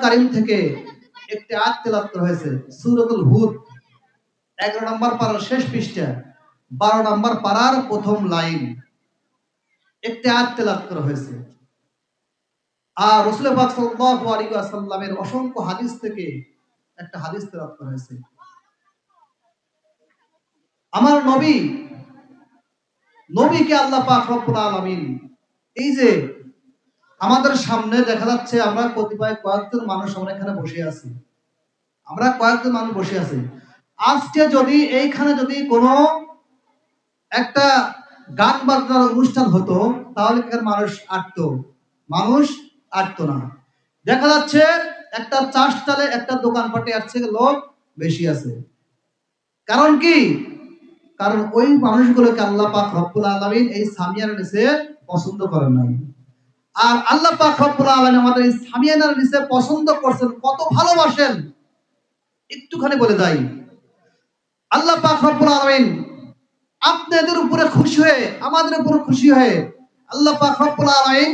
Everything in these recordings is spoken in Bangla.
কারীম থেকে একটি আয়াত তেলাওয়াত করা হয়েছে, সূরাতুল হুদ 11 নম্বর পারার শেষ পৃষ্ঠা 12 নম্বর পারার প্রথম লাইন একটি আয়াত তেলাওয়াত করা হয়েছে। আর রাসূল পাক সাল্লাল্লাহু আলাইহি ওয়াসাল্লামের অসংখ্য হাদিস থেকে একটা হাদিস তেলাওয়াত করা হয়েছে। আমার নবীকে আল্লাহ পাক রব্বুল আলামিন এই যে আমাদের সামনে দেখা যাচ্ছে আমরা কয়েকজন মানুষ আমরা এখানে বসে আছি। আজকে যদি এইখানে যদি কোনো একটা গান বাজনার অনুষ্ঠান হতো তাহলে এখানে মানুষ আটতো না। দেখা যাচ্ছে একটা চাষতালে একটা দোকানপাটে আসছে লোক বেশি আছে। কারণ কি? কারণ ওই মানুষগুলোকে আল্লাহ পাক রব্বুল আলামিন এই সামিয়ার নিচে পছন্দ করেন নাই। আর আল্লাহ পাক রব্বুল আলামিন আমাদের এই সামিয়ানার নিচে পছন্দ করছেন, কত ভালোবাসেন একটুখানি বলে যাই। আল্লাহ পাক রব্বুল আলামিন আপনাদের উপরে খুশি হয়ে আমাদের উপরে খুশি হয়ে আল্লাহ পাক রব্বুল আলামিন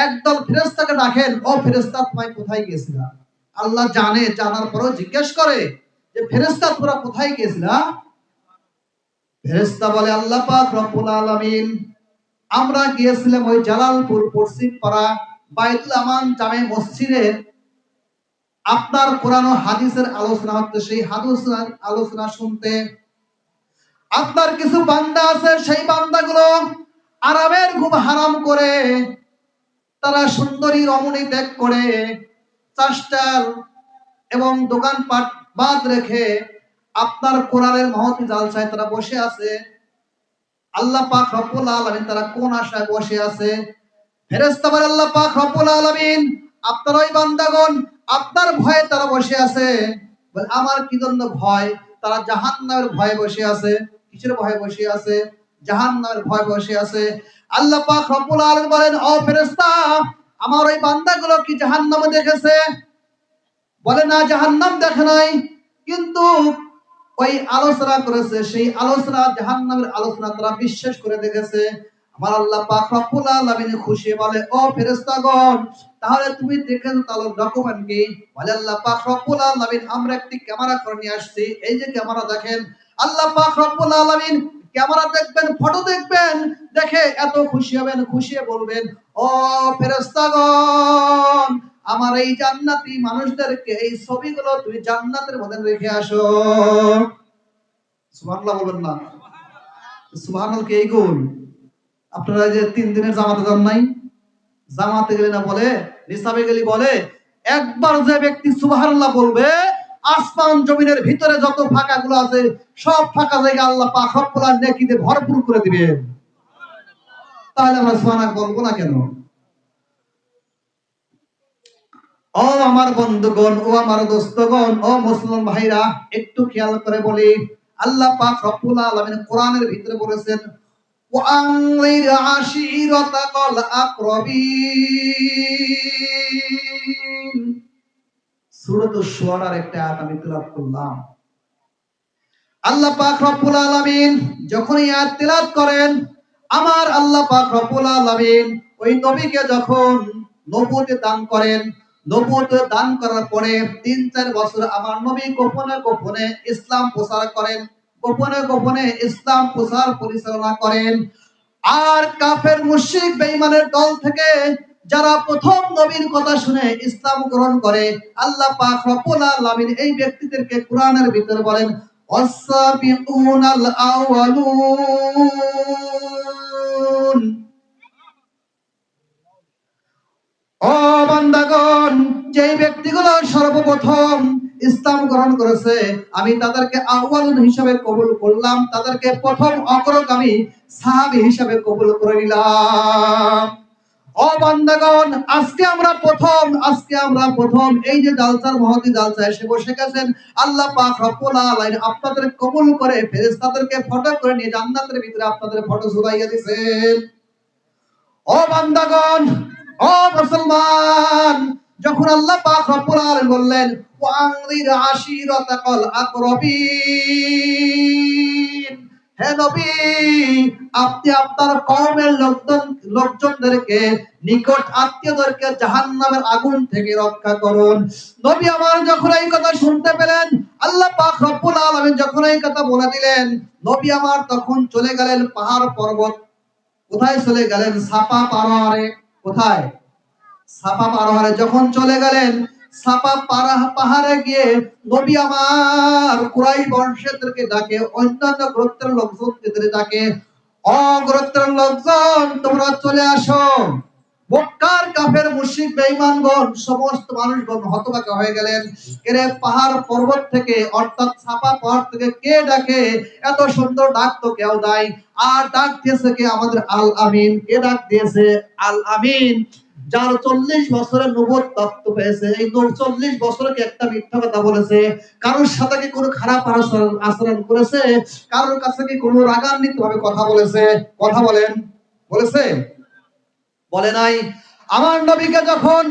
একদল ফেরেশতাকে ডাকেন, ও ফেরেশতা তুমি কোথায় গিয়েছিলা? আল্লাহ জানে, জানার পরেও জিজ্ঞেস করে যে ফেরেশতা তোমরা কোথায় গিয়েছিলা? ফেরেশতা বলে আল্লাহ পাক রব্বুল আলামিন আমরা গিয়েছিলাম ওই জালালপুর পশ্চিম পাড়া বাইতুল আমান জামে মসজিদে আপনার কোরআন ও হাদিসের আলোচনা হচ্ছে, সেই হাদিসের আলোচনা শুনতে। আপনার কিছু বান্দা আছে, সেই বান্দাগুলো আরামের ঘুম হারাম করে তারা সুন্দরী রমণী ত্যাগ করে চাষটার এবং দোকানপাট বাদ রেখে আপনার কোরআনের মহৎ জালসায় তারা বসে আছে। আল্লাহ পাক রব্বুল আলামিন তারা কোন আশায় বসে আছে? ফেরেশতা বলে আল্লাহ পাক রব্বুল আলামিন আপনার ওই বান্দাগণ আপনার ভয়ে তারা বসে আছে। বলে আমার কি জন্য ভয়? তারা জাহান্নামের ভয়ে বসে আছে। কিসের ভয়ে বসে আছে? জাহান্নামের ভয়ে বসে আছে। আল্লাহ পাক রব্বুল আলামিন বলেন, ও ফেরেশতা আমার ওই বান্দাগুলো কি জাহান্নাম দেখেছে? বলে না, জাহান্নাম দেখে নাই, কিন্তু ওই আলোচনা করেছে, সেই আলোচনা জাহান্নামের আলোচনা তারা বিশ্বাস করে দেখেছে। আমার আল্লাহ পাক রব্বুল আলামিন খুশি বলে, ও ফেরেশতাগণ তাহলে তুমি দেখেন তাহলে ডকুমেন্ট কি? বলে আল্লাহ পাক রব্বুল আলামিন আমরা একটি ক্যামেরা করে নিয়ে আসছি, এই যে ক্যামেরা দেখেন। আল্লাহ পাক রব্বুল আলামিন ক্যামেরা দেখবেন, ফটো দেখবেন, দেখে এত খুশি হবেন, খুশি বলবেন, ও ফেরেশতাগণ আমার এই জান্নাতি মানুষদেরকে এই ছবিগুলো তুমি জান্নাতের মধ্যে রেখে আসো। সুবহানাল্লাহ বলবেন না? সুবহানাল্লাহ কে গুণ? আপনারা যে 3 দিনের জামাতে যান নাই, জামাতে গেলে না বলে নিসাবে গেলি বলে একবার যে ব্যক্তি সুবহানাল্লাহ বলবে আসমান জমিনের ভিতরে যত ফাঁকাগুলো আছে সব ফাঁকা জায়গা আল্লাহ পাক রব্বুল আলামিন নেকিতে ভরপুর করে দিবেন। তাহলে আমরা সুবহানাল্লাহ বলবো না কেন? ও আমার বন্ধুগণ, ও আমার দোস্তগণ, ও মুসলমান ভাইরা, একটু খেয়াল করে বলি, আল্লাহ পাক রব্বুল আলামিন কোরআনের ভিতরে বলেছেন ওয়ানজির আশিরাতাকাল আকরাবিন। সূরাতুশ শুআরার একটা আয়াত আমি তেলাওয়াত করলাম। আল্লাহ পাক রব্বুল আলামিন যখন এই আয়াত তেলাওয়াত করেন, আমার আল্লাহ পাক রব্বুল আলামিন ওই নবীকে যখন নবুয়ত দান করেন, নবুয়ত দান করার পরে 3-4 বছর আমার নবী গোপনে গোপনে ইসলাম প্রচার করেন, গোপনে গোপনে ইসলাম প্রচার পরিচালনা করেন। আর কাফের মুশরিক বেঈমানের দল থেকে যারা প্রথম নবীর কথা শুনে ইসলাম গ্রহণ করে, আল্লাহ পাক রব্বুল আলামিন এই ব্যক্তিদেরকে কোরআনের ভিতরে বলেন ওয়াস-সাবিকুনাল আউয়ালুন। ও বান্দাগণ, যে ব্যক্তিগুলো সর্বপ্রথম ইসলাম গ্রহণ করেছে আমি তাদেরকে আউয়ালুন হিসাবে কবুল করলাম, তাদেরকে প্রথম অগ্রগামী সাহাবী হিসাবে কবুল করে নিলাম। ও বান্দাগণ, আজকে আমরা প্রথম এই যে জালসার মহতি জালসা এসে বসে গেছেন, আল্লাহ পাক রব্বুল আলামিন আপনাদের কবুল করে ফেরেশতাদেরকে ফটো করে নিয়ে জান্নাতের ভিতরে আপনাদের ফটো ঝুলাইয়া দিবেন। ও বান্দাগণ, ও মুসলমান, যখন আল্লাহ পাক রব্বুল আলামিন বললেন ওয়ানজির আশিরাতাকাল আকরাবিন, হে নবী, আপনি আপনার কওমের লোকজনদেরকে, নিকট আত্মীয়দেরকে জাহান্নামের আগুন থেকে রক্ষা করুন। নবী আমার যখন এই কথা শুনতে পেলেন, আল্লাহ পাক রব্বুল আলামিন যখন এই কথা বলে দিলেন, নবী আমার তখন চলে গেলেন পাহাড় পর্বত। কোথায় চলে গেলেন? সাফা পাহাড়ে। কোথায়? সাফা পাহাড়ে যখন চলে গেলেন, সাফা পাহাড়ে গিয়ে নবী আমার কুরাই বংশীয়দেরকে ডাকে, অন্যান্য গোত্রের লোকজনদের ডাকে, অগোত্রের লোকজন তোমরা চলে আসো। মক্কার কাফের মুশরিক বেঈমানগণ সমস্ত মানুষগণ হতবাক হয়ে গেলেন। এরে পাহাড় পর্বত থেকে, অর্থাৎ সাফা পাহাড় থেকে কে ডাকে? এত সুন্দর ডাক তো কেউ দেয়। আর ডাক দিয়েছে কে? আমাদের আল আমিন। কে ডাক দিয়েছে? আল আমিন, যার 40 বছরের নবুয়ত পেয়েছে। এই 40 বছরে কি একটা মিথ্যা কথা বলেছে? কারোর সাথে কি কোনো খারাপ আচরণ করেছে? কারোর কাছে কি কোনো রাগান্বিত ভাবে কথা বলেছে? কথা বলেন, বলেছে? বলে নাই। আমার নবীকে যখন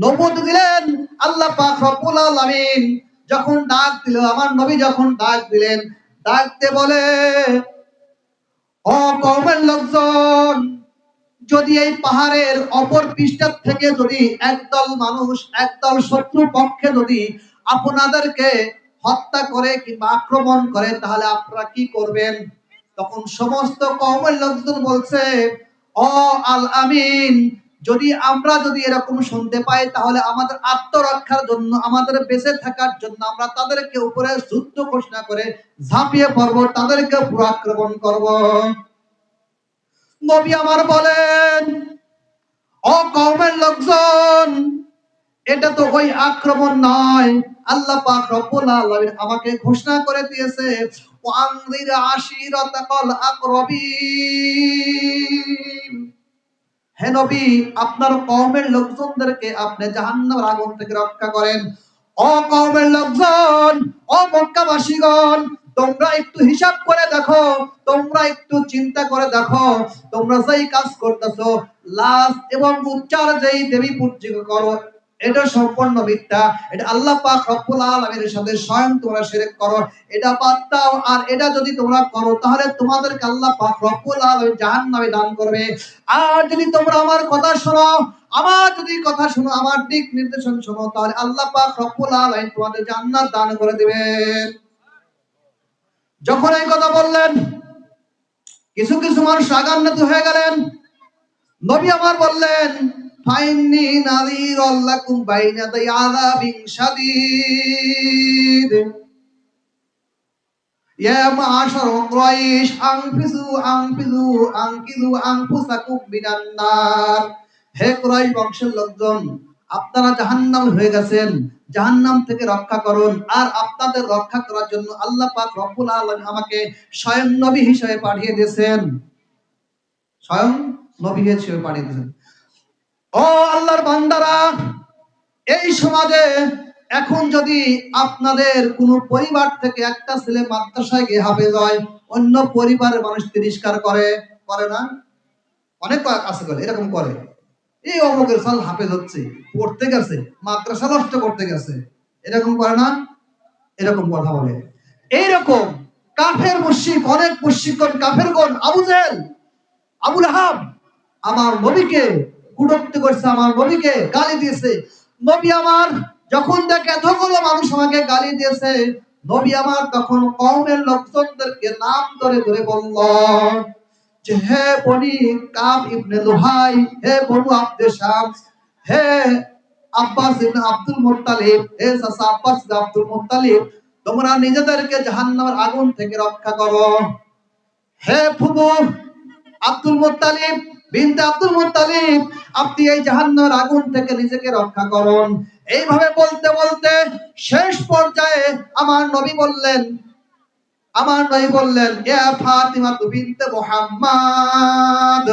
নবুয়ত দিলেন, আল্লাহ পাক রব্বুল আলামিন যখন ডাক দিল, আমার নবী যখন ডাক দিলেন, ডাকতে বলে, ও কওমের লোকজন, যদি এই পাহাড়ের অপর পৃষ্ঠা থেকে যদি একদল মানুষ, একদল শত্রু পক্ষে যদি আপনাদেরকে হত্যা করে কিংবা আক্রমণ করে, তাহলে আপনারা কি করবেন? তখন সমস্ত কওমের লোকজন বলছে, ও আল আমিন, যদি এরকম শুনতে পাই, তাহলে আমাদের আত্মরক্ষার জন্য, আমাদের বেঁচে থাকার জন্য আমরা তাদেরকে উপরে যুদ্ধ ঘোষণা করে ঝাঁপিয়ে পড়বো, তাদেরকে পুরো আক্রমণ করবো। নবী আমার বলেন, ও কওমের লোকজন, এটা তো ওই আক্রমণ নয়। আল্লাহ পাক রব্বুল আলামিন আমাকে ঘোষণা করে দিয়েছে, ওয়ানজির আশিরাতাকাল আকরাবিন। হে নবী, আপনার কওমের লোকজনদেরকে আপনি জাহান্নামের আগুন থেকে রক্ষা করেন। ও কওমের লোকজন, ও মক্কাবাসীগণ, তোমরা একটু হিসাব করে দেখো, তোমরা একটু চিন্তা করে দেখো, তোমরা যেই কাজ করতেছো, লাশ এবং উচ্চার যেই দেবী পূজা করো, এটা সম্পূর্ণ মিথ্যা। এটা আল্লাহ পাক রব্বুল আলামিনের সাথে স্বয়ং তোমরা শিরক করো। এটা বাদ দাও। আর এটা যদি তোমরা করো, তাহলে তোমাদেরকে আল্লাহ পাক রব্বুল আলামিন জাহান্নামে দান করবে। আর যদি তোমরা আমার কথা শোনো, আমার দিক নির্দেশন শোনো, তাহলে আল্লাহ পাক রব্বুল আলামিন তোমাদের জান্নাত দান করে দিবেন। যখন এই কথা বললেন, কিছু কিছু মানুষ রাগান্বিত হয়ে গেলেন। নবী আমার বললেন, ফাইন্নি নাযীরুল লাকুম বাইনা ইয়াদাই আযাবিন শাদীদ, ইয়া মা'আশার কুরাইশ, আনকিযু আনফুসাকুম মিনান নার। হে কুরাইশ বংশের লোকজন, আপনারা জাহান্নামী হয়ে গেছেন, জাহান্নাম থেকে রক্ষা করুন। আর আপনাদের রক্ষা করার জন্য আল্লাহ পাক রব্বুল আলামিন আমাকে স্বয়ং নবী হিসেবে পাঠিয়ে দিয়েছেন। স্বয়ং নবী হিসেবে পাঠিয়ে দিয়েছেন। ও আল্লাহর বান্দারা, এই সমাজে এখন যদি আপনাদের কোন পরিবার থেকে একটা ছেলে মাদ্রাসায় গিয়ে হাফেজ হয়, অন্য পরিবারের মানুষ তিরস্কার করে, করে না? অনেক আছে করে, এরকম করে, এই অমুকের সাল হাফেজ হচ্ছে, পড়তে গেছে, মাদ্রাসা নষ্ট করতে গেছে, এরকম করে না? এরকম কথা বলে। এইরকম কাফের মুশরিক, অনেক মুশরিকগণ, কাফেরগণ, আবু জেহেল, আবু লাহাব আমার নবীকে কুটুক্তি করছে, আমার নবীকে গালি দিয়েছে। নবী আমার যখন দেখে এতগুলো মানুষ আমাকে গালি দিয়েছে, নবী আমার তখন কওমের লোকজনদেরকে নাম ধরে ধরে বলল যে, হে বনি কাব ইবনে লুহাই, হে বনু আব্দে শামস, হে আব্বাস ইবনে আব্দুল মুত্তালিব, হে চাচা আব্বাস ইবনে আব্দুল মুত্তালিব, তোমরা নিজেদেরকে জাহান্নামের আগুন থেকে রক্ষা করো। হে ফুফু আব্দুল মুত্তালিব, বিনতে আব্দুল মুত্তালিব, আপনি এই জাহান্নামের আগুন থেকে নিজেকে রক্ষা করুন। এইভাবে বলতে বলতে শেষ পর্যায়ে আমার নবী বললেন, ইয়া ফাতিমা বিনতে মুহাম্মদ,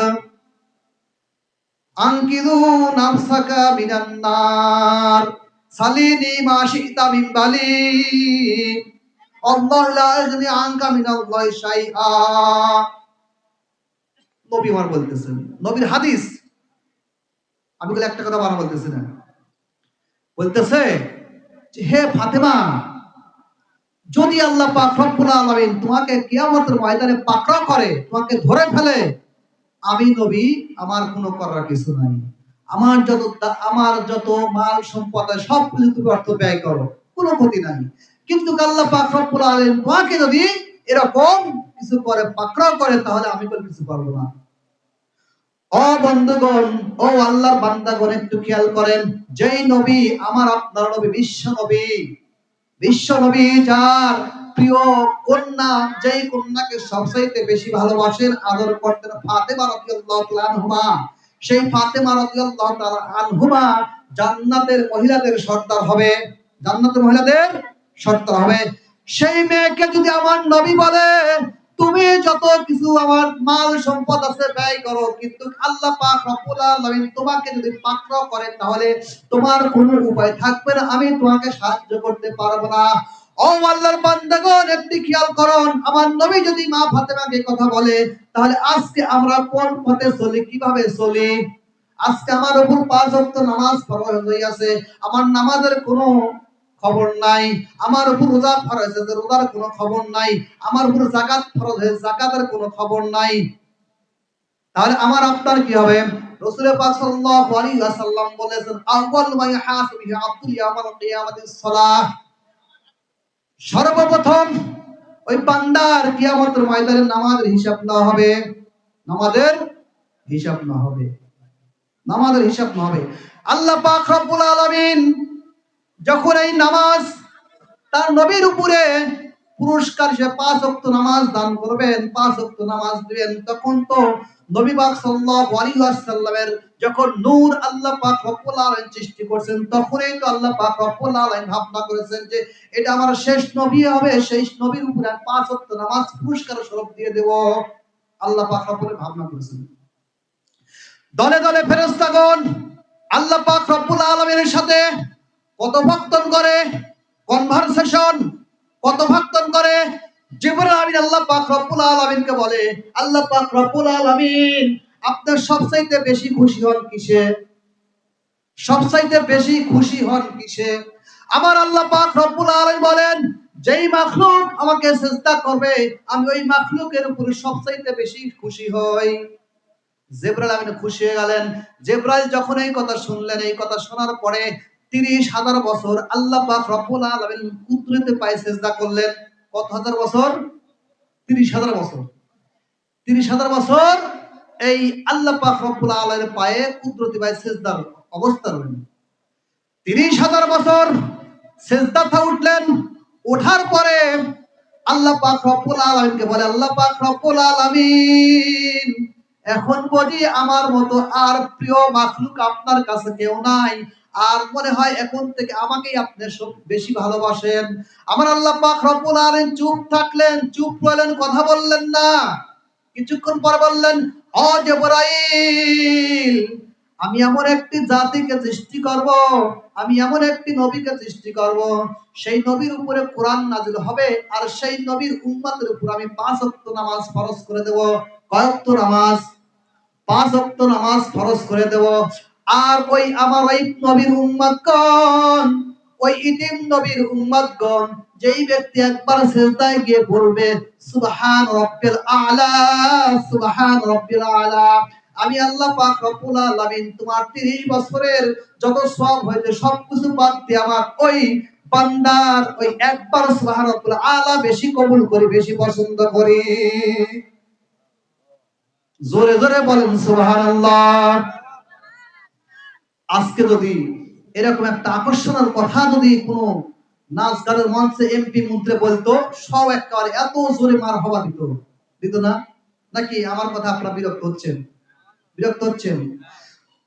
আনকিযু নাফসাকা মিনান নার, সালিনি মা শি'তা মিন বালি, আল্লাহু লা ইগনি আনকা মিনাল্লাহি শাইআ। নবী আমার বলতেছেন, নবীর হাদিস, আমি বলে একটা কথা বানা বলতেছি না, বলতেছে হে ফাতেমা, যদি আল্লাহ পাক রব্বুল আলামিন তোমাকে কিয়ামতের ময়দানে পাকড়াও করে, তোমাকে ধরে ফেলে, আমি নবী আমার কোনো করার কিছু নাই। আমার যত মাল সম্পদ আছে সব কিছু তুমি অর্থ ব্যয় করো, কোনো ক্ষতি নাই। কিন্তু আল্লাহ পাক রব্বুল আলামিন তোমাকে যদি এরকম কিছু করে, পাকড়াও করে, তাহলে আমি কোনো কিছু পারবো না। ও বন্ধুগণ, ও আল্লাহর বান্দাগণ, একটু খেয়াল করেন, যেই নবী আমার আপনার নবী, বিশ্ব নবী যার প্রিয় কন্যা, যেই কন্যাকে সবচাইতে বেশি ভালোবাসেন, আদর করতেন, ফাতেমা রাদিয়াল্লাহু তাআলা আনহুমা, সেই ফাতেমা রাদিয়াল্লাহু তাআলা আনহুমা জান্নাতের মহিলাদের সর্দার হবে, জান্নাতের মহিলাদের সর্দার হবে। সেই মেয়েকে যদি আমার নবী বলে, তুমি যত কিছু আমার মাল সম্পদ আছে ব্যয় করো, কিন্তু আল্লাহ পাক রব্বুল আলামিন তোমাকে যদি পাকড়াও করে, তাহলে তোমার কোনো উপায় থাকবে না, আমি তোমাকে সাহায্য করতে পারবো না। ও আল্লাহর বান্দাগণ, একটি খেয়াল করুন, আমার নবী যদি মা ফাতেমাকে কথা বলে, তাহলে আজকে আমরা কোন পথে চলি, কিভাবে চলি? আজকে আমার উপর 5 ওয়াক্ত নামাজ ফরজ হয়ে আছে, আমার নামাজের কোনো খবর নাই। আমার উপর রোজা ফরজ হয়েছে, রোজার কোনো খবর নাই। আমার উপর যাকাত ফরজ হয়েছে, যাকাতের কোনো খবর নাই। তাহলে আমার আপনার কি হবে? রাসূল পাক সাল্লাল্লাহু আলাইহি ওয়াসাল্লাম বলেছেন, আউয়াল মা ইহাসাবু আব্দুল ইয়াউমাল কিয়ামাতিস সালাহ। সর্বপ্রথম ওই বান্দার কিয়ামতের ময়দানে নামাজের হিসাব না হবে, নামাজের হিসাব না হবে, নামাজের হিসাব না হবে। আল্লাহ পাক রব্বুল আলামিন যখন এই নামাজ তার নবীর উপরে পুরস্কার হিসেবে 5 ওয়াক্ত নামাজ দান করবেন, 5 ওয়াক্ত নামাজ দিবেন, তখন তো নবী পাক সাল্লাল্লাহু আলাইহি ওয়াসাল্লামের যখন নূর আল্লাহ পাক রব্বুল আলামিন সৃষ্টি করেছেন, তখনই তো আল্লাহ পাক রব্বুল আলামিন ভাবনা করেছেন যে এটা আমার শেষ নবী হবে, সেই নবীর উপরে 5 ওয়াক্ত নামাজ পুরস্কার স্বরূপ দিয়ে দেব। আল্লাহ পাক রব্বুল ভাবনা করেছেন। দলে দলে ফেরেশতাগণ আল্লাহ পাক রব্বুল আলামিনের সাথে কথোপকথন করে, কনভারসেশন, কথোপকথন করে। জিবরাইল আমিন আল্লাহ পাক রব্বুল আলামিনকে বলে, আল্লাহ পাক রব্বুল আলামিন আপনার সবচাইতে বেশি খুশি হন কিসে? সবচাইতে বেশি খুশি হন কিসে? আমার আল্লাহ পাক রব্বুল আলামিন বলেন, যেই মাখলুক আমাকে সিজদা করবে, আমি ওই মাখলুকের উপর সবচাইতে বেশি খুশি হই। জিবরাইল আমিন খুশি হয়ে গেলেন। জিবরাইল যখন এই কথা শুনলেন, এই কথা শোনার পরে 30,000 বছর আল্লাহ পাক রব্বুল আলামিন কুদরতে পায়ে সিজদা করলেন। কত হাজার বছর? 30,000 বছর। 30,000 বছর এই আল্লাহ পাক রব্বুল আলামিনের পায়ে কুদরতি পায়ে সিজদার অবস্থা রইলেন। 30,000 বছর সিজদাতে উঠলেন। ওঠার পরে আল্লাহ পাক রব্বুল আলামিনকে বলে, আল্লাহ পাক রব্বুল আলামিন এখন বুঝি আমার মতো আর প্রিয় মাখলুক আপনার কাছে কেউ নাই, আর মনে হয় এখন থেকে আমাকেই আপনি সব বেশি ভালোবাসেন। আমার আল্লাহ পাক রব্বুল আলামিন চুপ থাকলেন, চুপ রইলেন, কথা বললেন না। কিছুক্ষণ পর বললেন, ও জিবরাইল, আমি এমন একটি জাতিকে সৃষ্টি করব, আমি এমন একটি নবীকে সৃষ্টি করব, সেই নবীর উপরে কোরআন নাযিল হবে, আর সেই নবীর উম্মতের উপর আমি 5 ওয়াক্ত নামাজ ফরজ করে দেব। কয় ওয়াক্ত নামাজ? 5 ওয়াক্ত নামাজ ফরজ করে দেব। আর ওই আমার ওই নবীর উম্মতগণ, ওই ইতিম নবীর উম্মতগণ, যেই ব্যক্তি একবার সিজদায় গিয়ে বলবে সুবহান রাব্বিল আলা, সুবহান রাব্বিল আলা, আমি আল্লাহ পাক রব্বুল আলামিন তোমার 30 বছরের যত সওয়াব হয়েছে সবকিছু বাদ দিয়ে আমার ওই বান্দার ওই একবার সুবহান রাব্বিল আলা বেশি কবুল করি, বেশি পছন্দ করি। জোরে জোরে বলেন সুবহানাল্লাহ। আজকে যদি এরকম একটা আকর্ষণের কথা যদি কোনো নাচ গানের মঞ্চে এমপি মন্ত্রী বলতো, সব একেবারে এত জোরে মারহাবা দিত, দিত না? নাকি আমার কথা আপনারা বিরক্ত হচ্ছেন? বিরক্ত হচ্ছেন?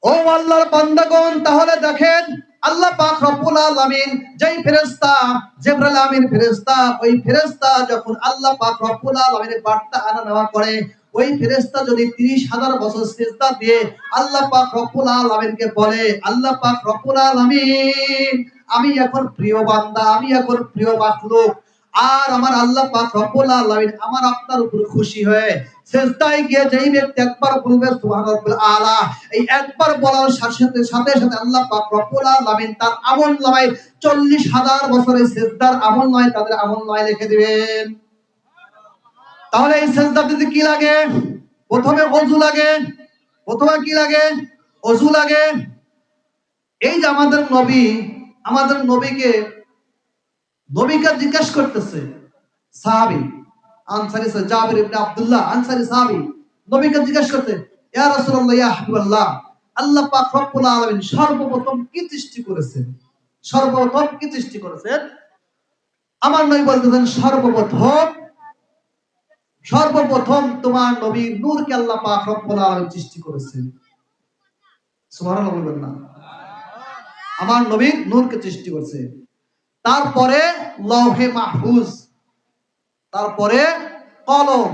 ও আল্লাহর বান্দাগণ, তাহলে দেখেন আল্লাহ পাক রব্বুল আলামিন যেই ফেরেশতা জিবরাইল আমিন ফেরেশতা, ওই ফেরেশতা যখন আল্লাহ পাক রব্বুল আলামিনের বার্তা আনা নেওয়া করে, ওই ফেরেশতা যদি 30,000 বছর সিজদা দিয়ে আল্লাহ পাক রব্বুল আলামিনকে বলে, আল্লাহ পাক রব্বুল আলামিন আমি এখন প্রিয় বান্দা, আমি এখন প্রিয় মাখলুক, আর আমার আল্লাহ পাক রব্বুল আলামিন আমার আপনার উপর খুশি হয়ে সেজদায় গিয়ে যেই ব্যক্তি একবার বলবে সুবহান রাব্বিল আলা, এই একবার বলার সাথে সাথে আল্লাহ পাক রব্বুল আলামিন তার আমলনামায় 40,000 বছরের সেজদার আমলনামায় তাদের আমলনামায় লিখে দিবেন। তাহলে এই সেজদা দিতে কি লাগে? প্রথমে ওযু লাগে। প্রথমে কি লাগে? ওযু লাগে। এই যে আমাদের নবীকে জিজ্ঞাসা করতেছে সাহাবী আনসারী জাবির ইবনে আব্দুল্লাহ আনসারী সাহাবী নবীকে জিজ্ঞাসা করতে, ইয়া রাসূলুল্লাহ ইয়া হাবিবাল্লাহ, আল্লাহ পাক রব্বুল আলামিন সর্বপ্রথম কি সৃষ্টি করেছেন? সর্বপ্রথম কি সৃষ্টি করেছেন? আমার নবী বলতেছেন সর্বপ্রথম তোমার নবীর নূরকে আল্লাহ পাক রব্বুল আলামিন সৃষ্টি করেছেন। সুবহানাল্লাহ বলবেন না? আমার নবীর নূরকে সৃষ্টি করেছে। তারপরে লৌহে মাহফুজ, তারপরে কলম,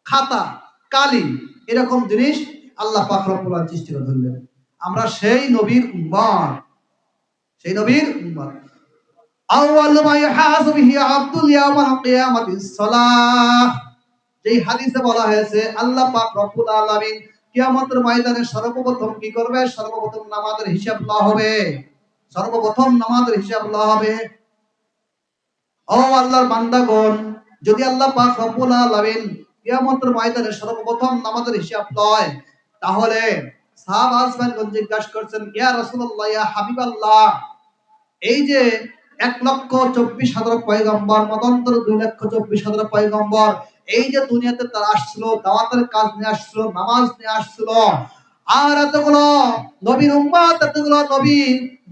খাতা, কালি, এরকম জিনিস আল্লাহ পাক রব্বুল আলামিন সৃষ্টি করে ধরলেন। আমরা সেই নবীর উম্মত, সেই নবীর উম্মত। আউয়ালু মা ইহাসু বিহি আব্দুল ইয়াউমাল কিয়ামাতিস সালাহ, যেই হাদিসে বলা হয়েছে আল্লাহ পাক রব্বুল আলামিন কিয়ামতের ময়দানে সর্বপ্রথম কি করবে? সর্বপ্রথম নামাজের হিসাব লওয়া হবে। সর্বপ্রথম নামাজের হিসাব লওয়া হবে। ও আল্লাহর বান্দাগণ, যদি আল্লাহ পাক রব্বুল আলামিন কিয়ামতের ময়দানে সর্বপ্রথম নামাজের হিসাব লয়, তাহলে সাহাবাগণ জিজ্ঞাসা করছেন, ইয়া রাসূলুল্লাহ ইয়া হাবিবাল্লাহ, এই যে 1,24,000 পয়গম্বর, মতান্তর 2,24,000 পয়গম্বর, এই যে দুনিয়াতে তারা আসছিল, দাওয়াতের কাজ নিয়ে আসছিল, নামাজ নিয়ে আসছিল, আর এতগুলো নবীর উম্মত, এতগুলো নবী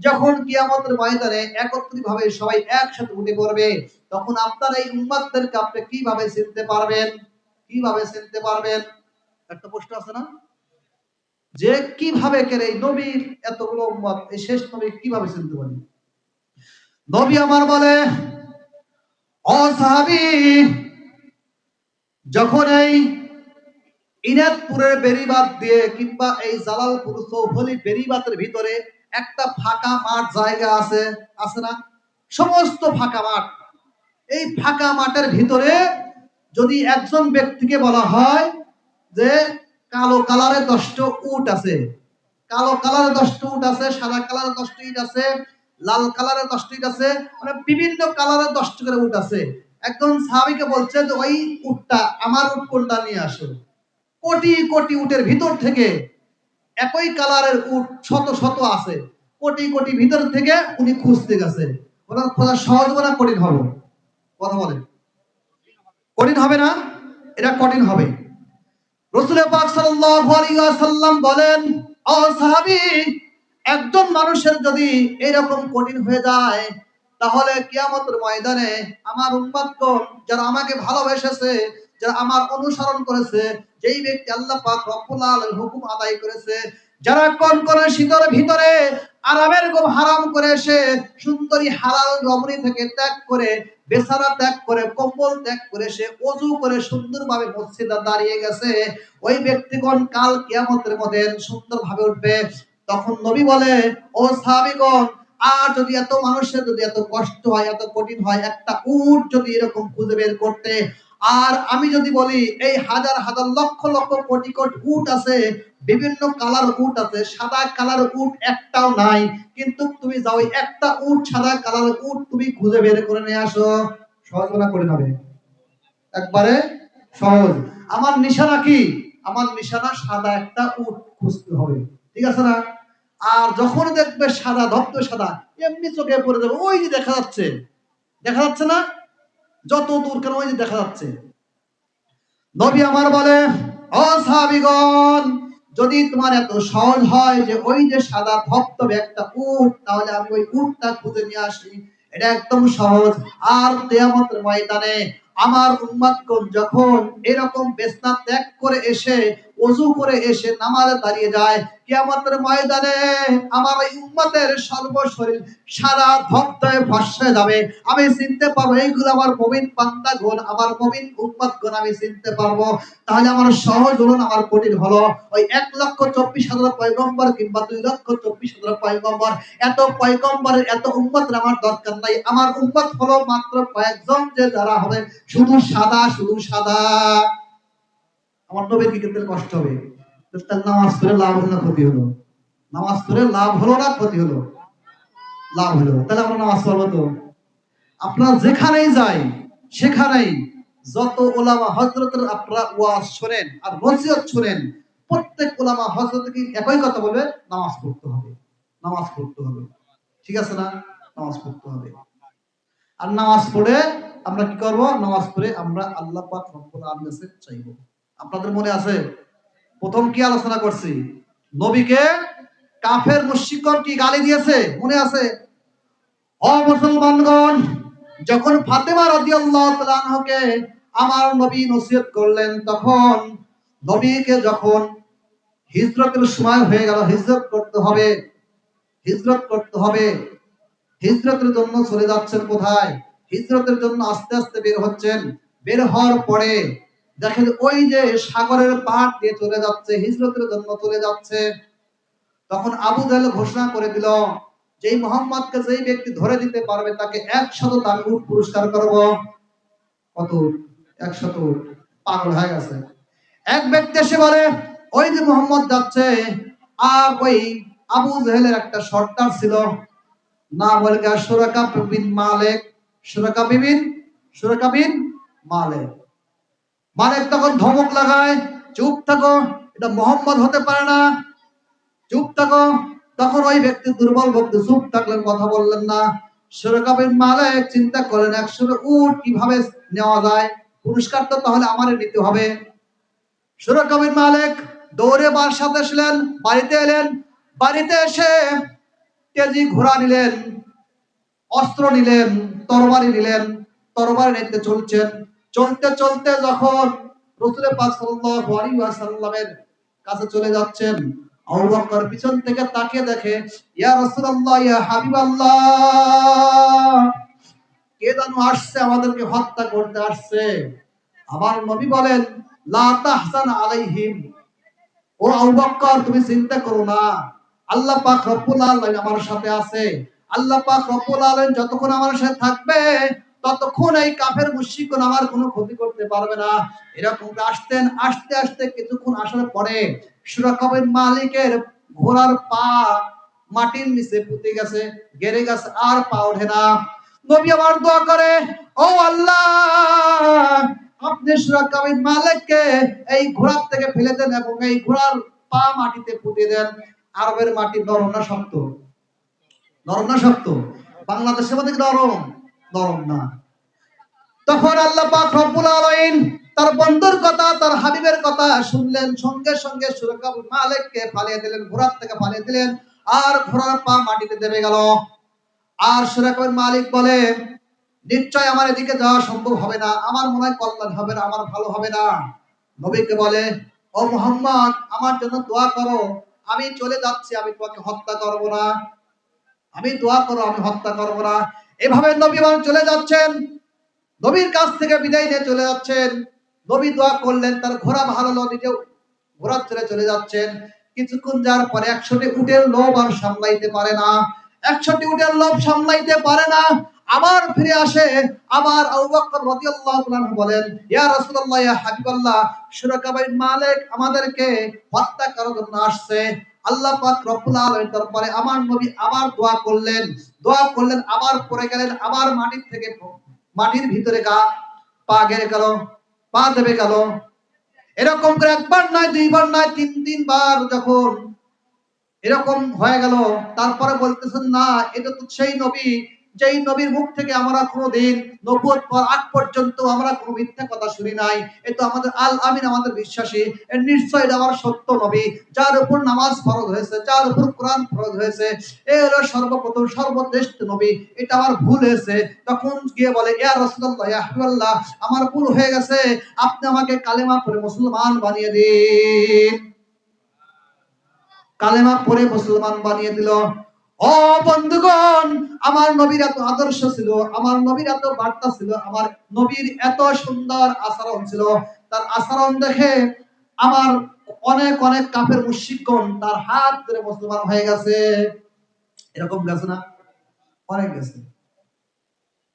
যখন কিয়ামতের ময়দানে একত্রিত ভাবে সবাই একসাথে উঠে পড়বে, তখন আপনার এই উম্মতদেরকে আপনি কিভাবে চিনতে পারবেন? কিভাবে চিনতে পারবেন? একটা প্রশ্ন আছে না, যে কিভাবে করে এই নবীর এতগুলো উম্মত, এই শেষ নবী কিভাবে চিনতে পারি? নবী আমার বলে, ও সাহাবী, যখন এই ইনাদপুরের বেরিবাদ দিয়ে কিংবা এই জালালপুর চৌফলি বেরিবাদের ভিতরে একটা ফাঁকা মাঠ জায়গা আছে, আছে না? সমস্ত ফাঁকা মাঠ। এই ফাঁকা মাঠের ভিতরে যদি একজন ব্যক্তিকে বলা হয় যে কালো কালারের 10টা উট আছে, কালো কালারের 10টা উট আছে, সাদা কালারের 10টা ইট আছে, লাল কালারের 10টা ইট আছে, মানে বিভিন্ন কালারের 10টা করে উট আছে। একজন সাহাবীকে বলছে যে ওই উটটা, আমার উট কোনটা নিয়ে আসো। কোটি কোটি উটের ভিতর থেকে একই কালারের উট শত শত আছে, কোটি কোটি ভিতর থেকে উনি খুঁজতে গেছে। ওনার খোঁজা সহজ হবে না কঠিন হবে? কথা বলে কঠিন হবে না? এটা কঠিন হবে। রাসূল পাক সাল্লাল্লাহু আলাইহি ওয়াসাল্লাম বলেন, ও সাহাবী, একজন মানুষের যদি এরকম কঠিন হয়ে যায়, তাহলে কিয়ামতের ময়দানে আমার উম্মতগণ যারা আমাকে ভালোবেসেছে, যারা আমার অনুসরণ করেছে, যেই ব্যক্তি আল্লাহ পাক রব্বুল আলামিনের হুকুম আদায় করেছে, যারা কনকনে শীতের ভিতরে আরামের ঘুম হারাম করে এসে সুন্দরী হালাল রমণী থেকে ত্যাগ করে, বেচারা ত্যাগ করে, কম্বল ত্যাগ করে সে ওযু করে সুন্দরভাবে মসজিদে দাঁড়িয়ে গেছে, ওই ব্যক্তিগণ কাল কিয়ামতের মধ্যে সুন্দরভাবে উঠবে। তখন নবী বলে, ও সাহাবীগণ, আর যদি এত মানুষের যদি এত কষ্ট হয়, এত কঠিন হয়, একটা উট যদি এরকম খুঁজে বের করতে, আর আমি যদি বলি এই হাজার হাজার লক্ষ লক্ষ কোটি কোটি উট আছে, বিভিন্ন কালার উট আছে, সাদা কালার উট একটাও নাই, কিন্তু তুমি যাও একটা উট, সাদা কালার উট তুমি খুঁজে বের করে নিয়ে আসো। সহজ না করে হবে? একবারে সহজ। আমার নিশানা কি? আমার নিশানা সাদা একটা উট খুঁজতে হবে, ঠিক আছে না? আর যখন দেখবে সাদা, ধপ্ত সাদা, এমনি চোখে পড়ে যাবে, ওই যে দেখা যাচ্ছে, দেখা যাচ্ছে না? যত দূর কেন ওই যে দেখা যাচ্ছে। নবী আমার বলে, ও সাহাবীগণ, যদি তোমার এত সহজ হয় যে ওই যে সাদা ধবধবে একটা উট, তাহলে আমি ওই উটটা খুঁজে নিয়ে আসি, এটা একদম সহজ। আর কিয়ামতের ময়দানে আমার উম্মতগণ যখন এরকম বিছনা ত্যাগ করে এসে, ওযু করে এসে নামাজে দাঁড়িয়ে যায়, কিয়ামতের ময়দানে আমার এই উম্মতের সর্বশরীর সারা ধবধবে ভস্মে যাবে। আমি চিনতে পারবো এইগুলো আমার মুমিন বান্দাগণ, আমার মুমিন উম্মতগণ, আমি চিনতে পারবো। তাহলে আমার সহজ হলো না, আমার কঠিন হলো? ওই 1,24,000 পয়গম্বর কিংবা 2,24,000 পয়গম্বর, এত পয়গম্বরের এত উম্মতের আমার দরকার নাই। আমার উম্মত হলো মাত্র কয়েকজন, যে যারা হবে শুধু সাদা, শুধু সাদা। আমার নবীর কি করতে কষ্ট হবে? তার নামাজ পড়ে লাভ হলো না ক্ষতি হলো? নামাজ পড়ে লাভ হলো না ক্ষতি হলো? লাভ হলো। তাহলে আমরা নামাজ পড়বো তো। আপনারা যেখানেই যাই সেখানেই যত ওলামা হযরতের আপনারা ওয়াজ শোনেন আর নসিহত শোনেন, প্রত্যেক ওলামা হযরত কি একই কথা বলবে, নামাজ পড়তে হবে, নামাজ পড়তে হবে। ঠিক আছে না? নামাজ পড়তে হবে। আর নামাজ পড়ে আমরা কি করব? নামাজ পড়ে আমরা আল্লাহ পাক রব্বুল আলামিনের কাছে চাইবো। আপনাদের মনে আছে প্রথম কি আলোচনা করছি? নবীকে কাফের মুশরিকগণ কি গালি দিয়েছে মনে আছে? ও মুসলমানগণ, যখন ফাতেমা রাদিয়াল্লাহু তাআলা আনহাকে আমার নবী নসিহত করলেন, তখন নবীকে যখন হিজরতের সময় হয়ে গেল, হিজরত করতে হবে, হিজরত করতে হবে, হিজরতের জন্য চলে যাচ্ছেন কোথায়? হিজরতের জন্য আস্তে আস্তে বের হচ্ছেন। বের হওয়ার পরে দেখেন ওই যে সাগরের পাড় দিয়ে চলে যাচ্ছে, হিজরতের জন্য চলে যাচ্ছে। তখন আবু জাহেল ঘোষণা করে দিল, যেই মুহাম্মদকে যেই ব্যক্তি ধরে দিতে পারবে তাকে 100 দান উট পুরস্কার করব। কত উট? 100 উট। পাগল হয়ে গেছে। এক ব্যক্তি এসে বলে, ওই যে মুহাম্মদ যাচ্ছে, আর ওই আবু জাহেলের একটা সর্দার ছিল, নাম হল সুরাকা বিন মালিক। সুরাকা বিন মালিক। মালিক তখন ধমক লাগায়, চুপ থাকো, এটা মুহাম্মদ হতে পারে না, চুপ থাকো। তখন ওই ব্যক্তি দুর্বল ভক্তি চুপ থাকলেন, কথা বললেন না। সুরাকা বিন মালিক চিন্তা করলেন 100 উট কিভাবে নেওয়া যায়, পুরস্কার তো তাহলে আমারে নিতে হবে। সুরাকা বিন মালিক দৌড়ে বাসাতে আসলেন, বাড়িতে এলেন। বাড়িতে এসে তেজি ঘোড়া নিলেন, অস্ত্র নিলেন, তরবারি নিলেন, তরবারি নিতে চলছেন। চলতে চলতে যখন রাসূল পাক সাল্লাল্লাহু আলাইহি ওয়াসাল্লামের কাছে চলে যাচ্ছেন, আবু বকর পিছন থেকে তাকিয়ে দেখে, ইয়া রাসূলুল্লাহ, ইয়া হাবিবাল্লাহ, কে যেন আসছে, আমাদেরকে হত্যা করতে আসছে। আমার নবী বলেন, লা তাহজান আলাইহিম, ও আবু বকর তুমি চিন্তা করো না, আল্লাহ পাক রব্বুল আলামিন আমার সাথে আছে। আল্লাহ পাক রব্বুল আলামিন যতক্ষণ আমার সাথে থাকবে ততক্ষণ এই কাফের মুশরিকগণ আমার কোনো ক্ষতি করতে পারবে না। এরকম আসতেন, আস্তে আস্তে কিছুক্ষণ আসার পরে সুরাকা বিন মালিকের ঘোড়ার পা মাটির নিচে পুঁতে গেছে, গেড়ে গেছে, আর পা ওঠে না। নবী আমার দোয়া করে, ও আল্লাহ, আপনি সুরাকা বিন মালিককে এই ঘোড়ার থেকে ফেলে দেন এবং এই ঘোড়ার পা মাটিতে পুঁতে দেন। আরবের মাটি নরম না শক্ত? নরম না শক্ত? বাংলাদেশের মধ্যে নরম? নরম না। তখন আল্লাহ পাক রব্বুল আলামিন তার বন্ধুর কথা, তার হাবিবের কথা শুনলেন, সঙ্গে সঙ্গে সুরাকা বিন মালিককে ফালিয়ে দিলেন, ঘোড়ার থেকে ফালিয়ে দিলেন, আর ঘোড়ার পা মাটিতে দেবে গেল। আর সুরাকা বিন মালিক বলে, নিশ্চয় আমার এদিকে যাওয়া সম্ভব হবে না, আমার মনে হয় কল্যাণ হবে না, আমার ভালো হবে না। নবীকে বলে, ও মুহাম্মদ, আমার জন্য দোয়া করো, আমি চলে যাচ্ছি, আমি তোমাকে হত্যা করব না, আমি দোয়া করো, আমি হত্যা করব না। এভাবে নবী আমার চলে যাচ্ছেন, নবীর কাছ থেকে বিদায় নিয়ে চলে যাচ্ছেন। নবী দোয়া করলেন, তার ঘোড়া ভালো হলো, নিজেও ঘোড়া ছেড়ে চলে যাচ্ছেন। কিছুক্ষণ যাওয়ার পরে 100টি উটের লোভ আর সামলাইতে পারে না, 100টি উটের লোভ সামলাইতে পারে না, আবার ফিরে আসে। আবার আবু বকর রাদিয়াল্লাহু তাআলা আনহু বলেন, ইয়া রাসূলুল্লাহ, ইয়া হাবিবাল্লাহ, সুরাকা বিন মালিক আমাদেরকে হত্যা করার জন্য আসছে। আল্লাহ পাক রব্বুল আলামিন তারপরে আমার নবী আবার দোয়া করলেন, দোয়া করলেন, আবার পড়ে গেলেন, আবার মাটির থেকে মাটির ভিতরে পা গেড়ে গেল, পা দেবে গেল। এরকম করে একবার নয়, দুইবার নয়, তিনবার যখন এরকম হয়ে গেল, তারপরে বলতেছেন, না, এটা তো সেই নবী, যেই নবীর মুখ থেকে আমরা কোনোদিন নবুয়ত পর আগ পর্যন্ত আমরা কোনো মিথ্যা কথা শুনি নাই। এ তো আমাদের আল আমিন, আমাদের বিশ্বাসী, এর নিশ্চয় এটা আমার সত্য নবী, যার উপর নামাজ ফরজ হয়েছে, যার উপর কোরআন ফরজ হয়েছে, এ হলো সর্বপ্রথম সর্বশ্রেষ্ঠ নবী, এটা আমার ভুল হয়েছে। তখন গিয়ে বলে, ইয়া রাসূলুল্লাহ, ইয়া হাবিবাল্লাহ, আমার ভুল হয়ে গেছে, আপনি আমাকে কালেমা পড়ে মুসলমান বানিয়ে দিন। কালেমা পড়ে মুসলমান বানিয়ে দিল। ও বন্ধুগণ, আমার নবীর এত আদর্শ ছিল, আমার নবীর এত বার্তা ছিল, আমার নবীর এত সুন্দর আচরণ ছিল, তার আচরণ দেখে আমার অনেক অনেক কাফের মুশরিকগণ তার হাত ধরে মুসলমান হয়ে গেছে। এরকম গেছে না? অনেক গেছে,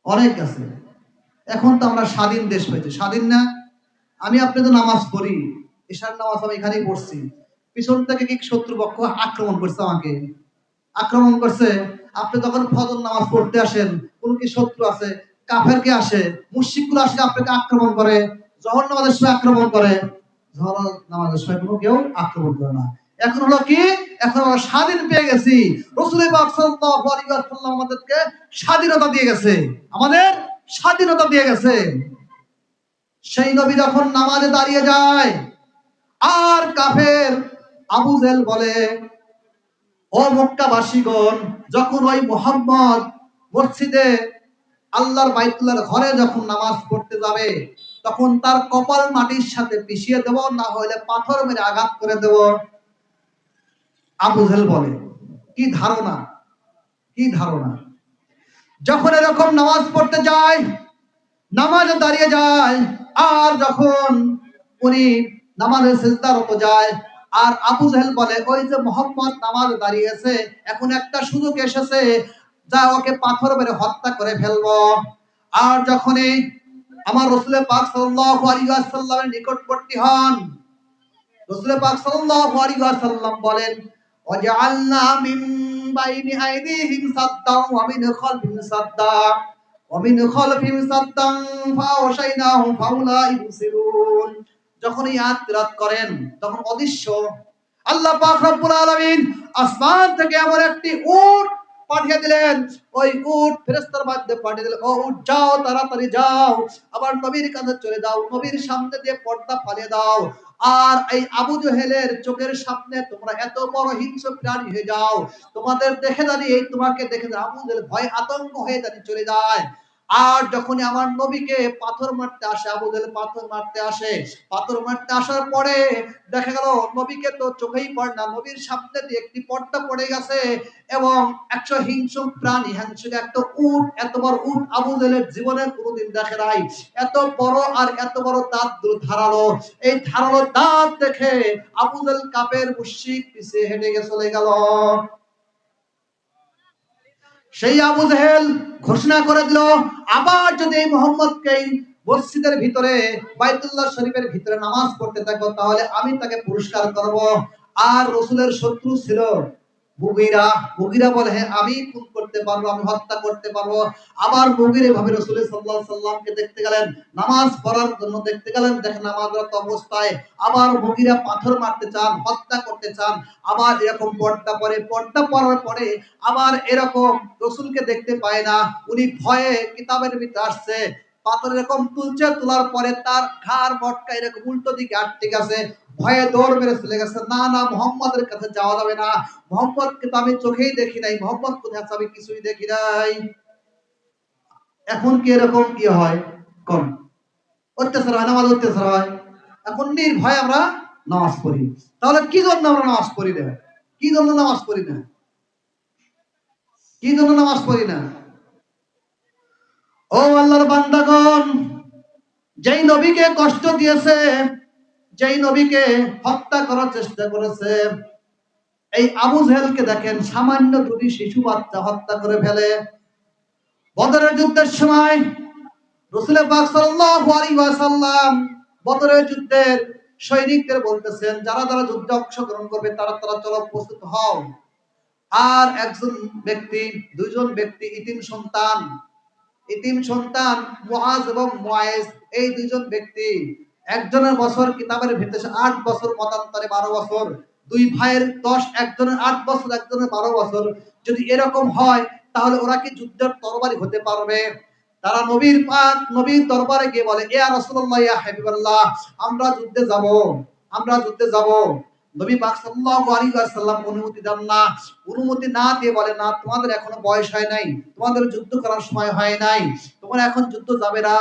অনেক গেছে। এখন তো আমরা স্বাধীন দেশ পেয়েছি, স্বাধীন না? আমি আপনি তো নামাজ পড়ি, ঈশার নামাজ আমি এখানেই পড়ছি, পিছন থেকে কি শত্রুপক্ষ আক্রমণ করছে, আমাকে আক্রমণ করছে। আপনি যখন ফজর নামাজ পড়তে আসেন, কোন কি শত্রু আছে, কাফের কে আসে, মুশরিকগুলো আসলে আপনাকে আক্রমণ করে, জোহর নামাজের সময় আক্রমণ করে, জোহর নামাজের সময় কোনো কেউ আক্রমণ করে না। এখন হলো কি, এখন আমরা স্বাধীন পেয়ে গেছি। রাসূল পাক সাল্লাল্লাহু আলাইহি ওয়াসাল্লাম আমাদেরকে স্বাধীনতা দিয়ে গেছে, আমাদের স্বাধীনতা দিয়ে গেছে। সেই নবী যখন নামাজে দাঁড়িয়ে যায়, আর কাফের আবু জেহেল বলে, ও মক্কাবাসীগণ, যখন ওই মুহাম্মদ মসজিদে আল্লাহর বাইতুল্লাহর ঘরে যখন নামাজ পড়তে যাবে, তখন তার কপাল মাটির সাথে মিশিয়ে দেব, না হলে পাথর মেরে আঘাত করে দেব। আবু জেহেল বলে, কি ধারণা, কি ধারণা! যখন এরকম নামাজ পড়তে যায়, নামাজে দাঁড়িয়ে যায়, আর যখন উনি নামাজে সিজদারত যায়, আর আবু জেহেল বলে, ওই যে মুহাম্মদ নামাজে দাঁড়িয়েছে, এখন একটা সুযোগ এসেছে, যা ওকে পাথর মেরে হত্যা করে ফেলবো। আর যখনই আমার রাসূল পাক সাল্লাল্লাহু আলাইহি ওয়াসাল্লামের নিকটবর্তী হন, রাসূল পাক সাল্লাল্লাহু আলাইহি ওয়াসাল্লাম বলেন, ওয়াজআলনা মিন বাইনি আইদিহিম সাদ্দান ওয়া মিন খালফিহিম সাদ্দান ওয়া মিন খালফিহিম সাদ্দান ফাওয়াশাইনাহুম ফাউলা ইবসিরুন। যখন এই আয়াত তিলাওয়াত করেন, তখন অদৃশ্য আল্লাহ পাক রব্বুল আলামিন আসমান থেকে এমন একটি উট পাঠিয়ে দিলেন। ওই উট ফেরেশতার মাধ্যমে পাঠিয়ে দিলেন, ও উট যাও, তাড়াতাড়ি যাও, আবার নবীর কাছে চলে যাও, নবীর সামনে দিয়ে পর্দা ফালিয়ে দাও। আর এই আবু জেহেলের চোখের সামনে তোমরা এত বড় হিংস্র প্রাণী হয়ে যাও, তোমাদের দেখে জানি, এই তোমাকে দেখে আবু জেহেল ভয় আতঙ্ক হয়ে জানি চলে যায়। আর যখনই আমার নবীকে পাথর মারতে আসে, আবু জেহেল পাথর মারতে আসে, পাথর মারতে আসার পরে দেখা গেল নবীকে তো চোখেই পড়ে না, নবীর সামনে দিয়ে একটি পর্দা পড়ে গেছে, এবং 100 হিংস্র প্রাণী, হিংস্র একটা উট, এত বড় উট আবু জেহেলের জীবনে কোনোদিন দেখে নাই, এত বড় আর এত বড় দাঁত ধারালো। এই ধারালো দাঁত দেখে আবু জেহেল কাফের মুশরিক পিছিয়ে হেঁটে গিয়ে চলে গেল। সেই আবু জেহেল ঘোষণা করে দিল, আবার যদি এই মুহাম্মদকে মসজিদের ভিতরে, বাইতুল্লাহ শরীফের ভিতরে নামাজ পড়তে থাকো, তাহলে আমি তাকে পুরস্কার করব। আর রাসূলের শত্রু ছিল মুগীরা। মুগীরা বলে, হ্যাঁ আমি খুন করতে পারবো, আমি হত্যা করতে পারবো। আবার মুগীরা এভাবে রাসূল সাল্লাল্লাহু আলাইহি সাল্লামকে দেখতে গেলেন, নামাজ পড়ার জন্য দেখতে গেলেন, দেখেন নামাজরত অবস্থায় আবার মুগীরা পাথর মারতে চান, হত্যা করতে চান। আবার এরকম পর্দা পড়ার পরে আবার এরকম রাসূলকে দেখতে পায় না, উনি ভয়ে কিতাবের ভিতরে আসছে, পাথর এরকম তুলছে, তোলার পরে তার ঘাড় মটকা এরকম উল্টো দিকে আটকে গেছে, ভয়ে দৌড় মেরে চলে গেছে। না না, মুহাম্মাদের কাছে যাওয়া যাবে না, মুহাম্মদকে তো আমি চোখেই দেখি নাই, মুহাম্মদ কোথায় আছে আমি কিছুই দেখি নাই। এখন কি এরকম কি হয়? কম অত্যাচার হয়, নামাজ অত্যাচার হয়। এখন নির্ভয়ে আমরা নামাজ পড়ি। তাহলে কি জন্য আমরা নামাজ পড়ি না? কি জন্য নামাজ পড়ি না? কি জন্য নামাজ পড়ি না? ও আল্লাহর বান্দাগণ, যেই নবীকে কষ্ট দিয়েছে, যেই নবীকে হত্যা করার চেষ্টা করেছে, এই আবু জেহেলকে দেখেন, সামান্য দুটি শিশু বাচ্চা হত্যা করে ফেলে। বদরের যুদ্ধের সময় রাসূল পাক সাল্লাল্লাহু আলাইহি ওয়াসাল্লাম বদরের যুদ্ধের সৈনিকদের বলতেছেন, যারা যারা যুদ্ধে অংশগ্রহণ করবে তারা তারা চলো, প্রস্তুত হও। আর একজন ব্যক্তি, দুইজন ব্যক্তি ইতিম সন্তান মুআজ এবং মুআইজ, এই দুইজন ব্যক্তি, একজনের বছর কিতাবের ভিতরে 8 বছর, মতান্তরে 12 বছর, দুই ভাইয়ের 10, একজনের 8 বছর, একজনের 12 বছর। যদি এরকম হয়, তাহলে ওরা কি যুদ্ধের তরবারি হতে পারবে? তারা নবীর দরবারে গিয়ে বলে, ইয়া রাসূলুল্লাহ, ইয়া হাবিবাল্লাহ, আমরা যুদ্ধে যাব, আমরা যুদ্ধে যাব। নবী পাক সাল্লাল্লাহু আলাইহি ওয়াসাল্লাম অনুমতি দেন না। অনুমতি না দিয়ে বলে, না, তোমাদের এখনো বয়স হয় নাই, তোমাদের যুদ্ধ করার সময় হয় নাই, তোমরা এখন যুদ্ধ যাবে না।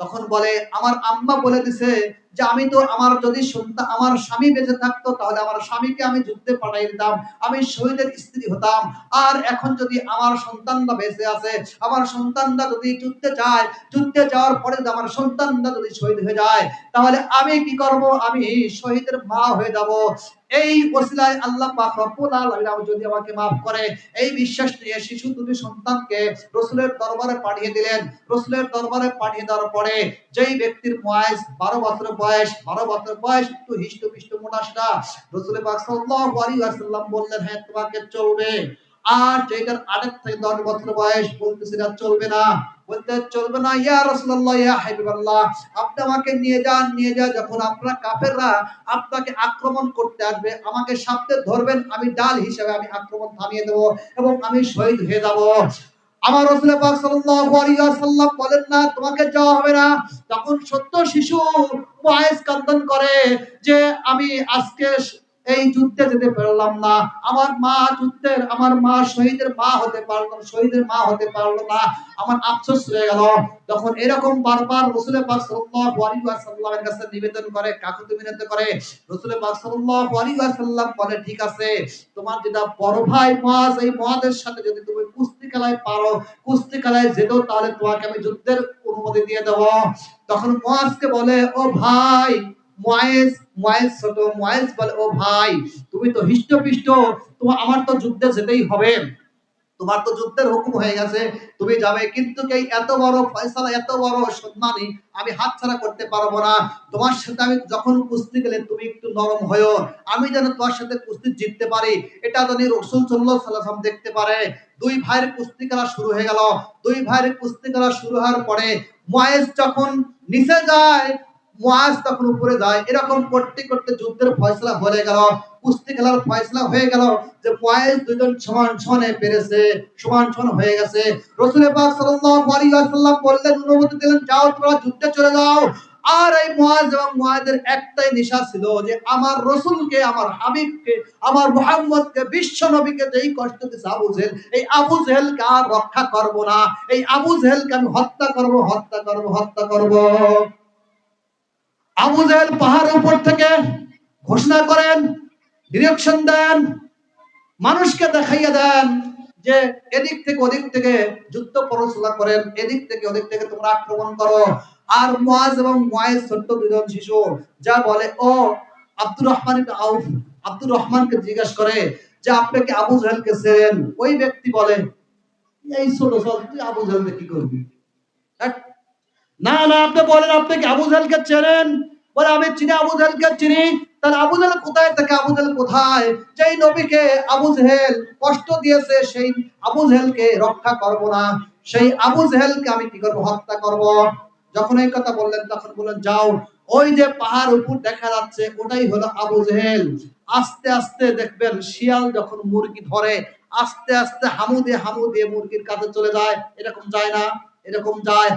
তখন বলে, আমার আম্মা বলে দিছে যে আমি তো, আমার যদি সন্তান, আমার স্বামী বেঁচে থাকতো, তাহলে আমার স্বামীকে আমি যুদ্ধে পাঠিয়ে দিতাম, আমি শহীদের স্ত্রী হতাম। আর এখন যদি আমার সন্তানরা বেঁচে আছে, আমার সন্তানরা যদি যুদ্ধে যায়, যুদ্ধে যাওয়ার পরে যদি আমার সন্তানরা যদি শহীদ হয়ে যায়, তাহলে আমি কি করব? আমি শহীদের মা হয়ে যাব। এই ওসিলায় আল্লাহ পাক রব্বুল আলামিন যদি আমাকে maaf করে, এই বিশ্বাস নিয়ে শিশু দুটি সন্তানকে রাসূলের দরবারে পাঠিয়ে দিলেন। রাসূলের দরবারে পাঠিয়ে দেওয়ার পরে যেই ব্যক্তির বয়স 12 বছর বয়স একটু হিষ্টপিষ্ট মোটাসোটা, রাসূল পাক সাল্লাল্লাহু আলাইহি ওয়াসাল্লাম বললেন, হ্যাঁ তোমাকে চলবে। আর যেটার 8 থেকে 10 বছর বয়স, বলতেছে না চলবে না, বলতে চলবে না। ইয়া রাসূলুল্লাহ, ইয়া হাবিবাল্লাহ, আপনি আমাকে নিয়ে যান। যখন আপনারা কাফেররা আপনাকে আক্রমণ করতে আসবে, আমাকে সাথে ধরবেন, আমি ডাল হিসেবে আমি আক্রমণ থামিয়ে দেব এবং আমি শহীদ হয়ে যাব। আমার রাসূল পাক সাল্লাল্লাহু আলাইহি ওয়াসাল্লাম বলেন, না তোমাকে যাওয়া হবে না। তখন ছোট্ট শিশু মুআইজ কান্দন করে যে আমি আজকে এই যুদ্ধে যেতে পারলাম না, আমার মা শহীদের মা হতে পারলো না, আমার আফসোস হয়ে গেল। তখন এরকম বারবার রাসূল পাক সাল্লাল্লাহু আলাইহি ওয়াসাল্লামের কাছে নিবেদন করে, কাকুতি মিনতি করে। রাসূল পাক সাল্লাল্লাহু আলাইহি ওয়াসাল্লাম বলে, ঠিক আছে, তোমার যেটা বড় ভাই মুআজ, এই মুআজের সাথে যদি তুমি কুস্তি খেলায় পারো, কুস্তি খেলায় যেত, তাহলে তোমাকে আমি যুদ্ধের অনুমতি দিয়ে দেব। তখন মুআজকে বলে, ও ভাই মুআইজ ছোট, মুআইজ বলে, ও ভাই তুমি তো হিষ্টপিষ্ট, আমার তো যুদ্ধে যেতেই হবে, তোমার তো যুদ্ধের হুকুম হয়ে গেছে, তুমি যাবে। কিন্তু এই এত বড় ফয়সালা, এত বড় সম্মানী আমি হাতছাড়া করতে পারবো না। তোমার সাথে আমি যখন কুস্তি গেলে তুমি একটু নরম হয়ো, আমি যেন তোমার সাথে কুস্তি জিততে পারি, এটা যেন রাসূল সাল্লাল্লাহু আলাইহি ওয়াসাল্লাম দেখতে পারে। দুই ভাইয়ের কুস্তি খেলা শুরু হয়ে গেল। দুই ভাইয়ের কুস্তি খেলা শুরু হওয়ার পরে মুআইজ যখন নিচে যায়, মুআজ তখন উপরে যায়। এরকম করতে করতে যুদ্ধের ফয়সালা হয়ে গেল, কুস্তি খেলার ফয়সালা হয়ে গেল যে মুআইজ দুজন সমান সমানে পেরেছে, সমান সমান হয়ে গেছে। রাসূল পাক সাল্লাল্লাহু আলাইহি ওয়াসাল্লাম বললেন, অনুমতি দিলেন, যাও তোমরা যুদ্ধে চলে যাও। আর এই মুআজ এবং মুআজের একটাই নেশা ছিল যে আমার রাসূলকে, আমার হাবিবকে, আমার মুহাম্মদকে, বিশ্ব নবীকে যেই কষ্ট দিয়েছে আবু জেহেল, এই আবু জেহেলকে আর রক্ষা করব না, এই আবু জেহেলকে আমি হত্যা করব। আবু জেহেল পাহাড়ের উপর থেকে ঘোষণা করেন, ডিরেকশন দেন, মানুষকে দেখাইয়া দেন যে এদিক থেকে ওদিক থেকে যুদ্ধ পরিচালনা করেন, এদিক থেকে ওদিক থেকে তোমরা আক্রমণ করো। আর মুআজ এবং মুআইজ ছোট্ট দুজন শিশু যা বলে, ও আব্দুর রহমান ইবনে আউফ, আব্দুর রহমানকে জিজ্ঞেস করে যে আপনি কি আবু জেহেলকে চেনেন? ওই ব্যক্তি বলে, এই ছোট ছোট তুই আবু জেহেলকে কি করবি? না আপনি বলেন, আপনি কি আবু জেহেলকে চেনেন? বলে, আমি চিনি, আবু জেহেলকে চিনি। তাহলে আবু জেহেল কোথায় থাকে? আবু জেহেল কোথায়? যেই নবীকে আবু জেহেল কষ্ট দিয়েছে, সেই আবু জেহেলকে রক্ষা করব না, সেই আবু জেহেলকে আমি কি করব? হত্যা করব। যখন এই কথা বললেন, তখন বললেন, যাও, ওই যে পাহাড় উপর দেখা যাচ্ছে, ওটাই হলো আবু জেহেল। আস্তে আস্তে দেখবেন শিয়াল যখন মুরগি ধরে, আস্তে আস্তে হামু দিয়ে মুরগির কাছে চলে যায়, এরকম যায় না? এরকম যায়।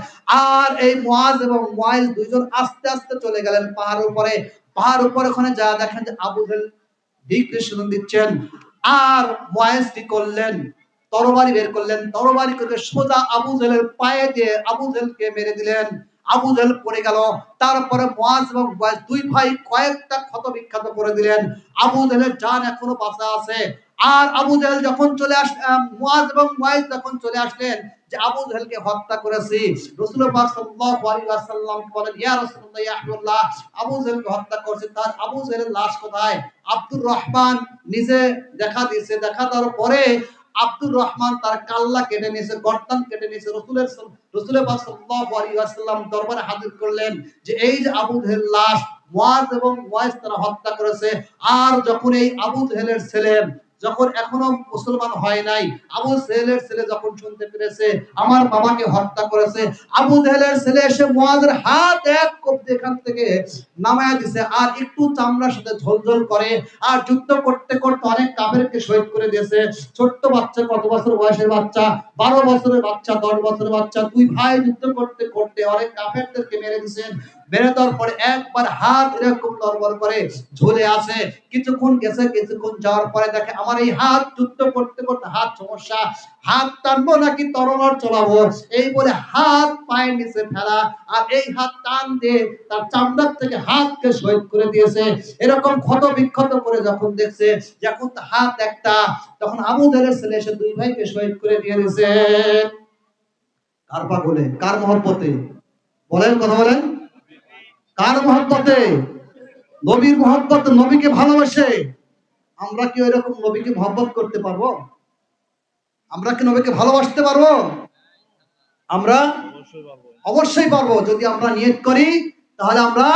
আর এই মুআজ এবং মুআইজ দুইজন আস্তে আস্তে চলে গেলেন পাহাড়ের উপরে। পাহাড় উপরে ওখানে যা দেখেন যে আবু জেহেল ডিক্রিশন দিচ্ছেন। আর মুআইজ কি করলেন? তরবারি বের করলেন, তরবারি করে সোজা আবু জেহেলের পায়ে দিয়ে আবু জেহেলকে মেরে দিলেন। আবু জেহেল পড়ে গেল। তারপরে মুআজ এবং মুআইজ দুই ভাই কয়েকটা ক্ষত বিক্ষত করে দিলেন। আবু জেহেলের জান এখনো বাঁচা আছে। আর আবু জেহেল যখন চলে মুআজ এবং মুআইজ যখন চলে আসলেন যে আবু জেহেলকে হত্যা করেছি, রাসূল পাক সাল্লাল্লাহু আলাইহি ওয়াসাল্লাম বলেন, ইয়া রাসূলুল্লাহ, ইয়া হাবিবাল্লাহ, আবু জেহেলকে হত্যা করেছে, তার আবু জেহেলের লাশ কোথায়? আব্দুর রহমান নিজে দেখা দিয়েছে। দেখা দেওয়ার পরে আব্দুর রহমান তার কাল্লা কেটে নিয়েছে, গর্দান কেটে নিয়েছে। রাসূল পাক সাল্লাল্লাহু আলাইহি ওয়াসাল্লাম দরবারে হাজির করলেন যে এই যে আবু জেহেল লাশ মুআজ এবং মুআইজ তারা হত্যা করেছে। আর যখন এই আবু জেহেলের ছেলে যখন এখনো মুসলমান হয় নাই, আবু জেহেলের ছেলে যখন শুনতে পেরেছে আমার বাবাকে হত্যা করেছে, আবু জেহেলের ছেলে এসে মুআজের হাত এক কবজি এখান থেকে নামায়া দিয়েছে, আর একটু চামড়ার সাথে ঝোলঝোল করে। আর যুদ্ধ করতে করতে অনেক কাফেরকে শহীদ করে দিয়েছে। ছোট্ট বাচ্চা, কত বছর বয়সের বাচ্চা, 12 বছরের বাচ্চা, 10 বছরের বাচ্চা, দুই ভাই যুদ্ধ করতে করতে অনেক কাফেরদেরকে মেরে দিয়েছেন। মেরে দেওয়ার পরে একবার হাত এরকম নড়বড় করে ঝুলে আছে। কিছুক্ষণ গেছে, কিছুক্ষণ যাওয়ার পরে দেখে আমার এই হাত যুদ্ধ করতে করতে হাত সমস্যা, হাত টানবো নাকি তরবারি চালাবো, এই বলে হাত পায়ের নিচে ফেলা, আর এই হাত টান দিয়ে তার চামড়ার থেকে হাতকে শহীদ করে দিয়েছে। এরকম ক্ষত বিক্ষত করে যখন দেখছে যখন হাত একটা, তখন আবু জেহেলের ছেলে এসে দুই ভাইকে শহীদ করে দিয়ে দিয়েছে। কার পাগলে, কার মহব্বতে? বলেন, কথা বলেন, কার মহব্বতে? নবীর মহব্বতে, নবীকে ভালোবাসে। আমরা কি ওইরকম নবীকে মহব্বত করতে পারবো? আমরা কি নবীকে ভালোবাসতে পারবো? আমরা অবশ্যই পারবো। যদি আমরা নিয়ত করি তাহলে আমরা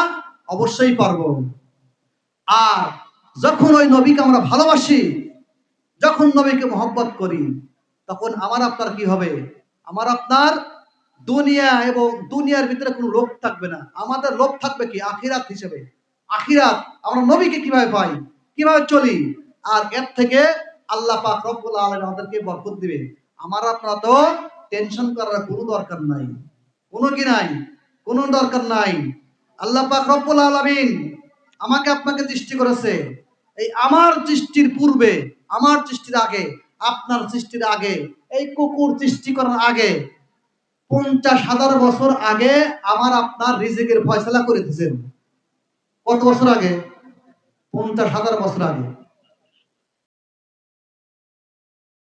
অবশ্যই পারবো। আর যখন ওই নবীকে আমরা ভালোবাসি, যখন নবীকে মহব্বত করি, তখন আমার আপনার কি হবে? আমার আপনার দুনিয়া এবং দুনিয়ার ভিতরে কোনো লোভ থাকবে না। আমাদের লোভ থাকবে কি? আখিরাত হিসেবে। আখিরাত, আমরা নবীকে কিভাবে পাই, কিভাবে চলি, আর এর থেকে আল্লাহ পাক রব্বুল আলামিন আমাদেরকে বরকত দিবে। আমার আপনার তো টেনশন করার কোনো দরকার নাই, কোনো কি নাই, কোনো দরকার নাই। আল্লাহ পাক রব্বুল আলামিন আমাকে আপনাকে সৃষ্টি করেছে। এই আমার সৃষ্টির পূর্বে, আমার সৃষ্টির আগে, আপনার সৃষ্টির আগে, এই কুকুর সৃষ্টি করার আগে 50,000 বছর আগে আমার আপনার রিজিকের ফয়সালা করে দিয়েছেন। কত বছর আগে? 50,000 বছর আগে।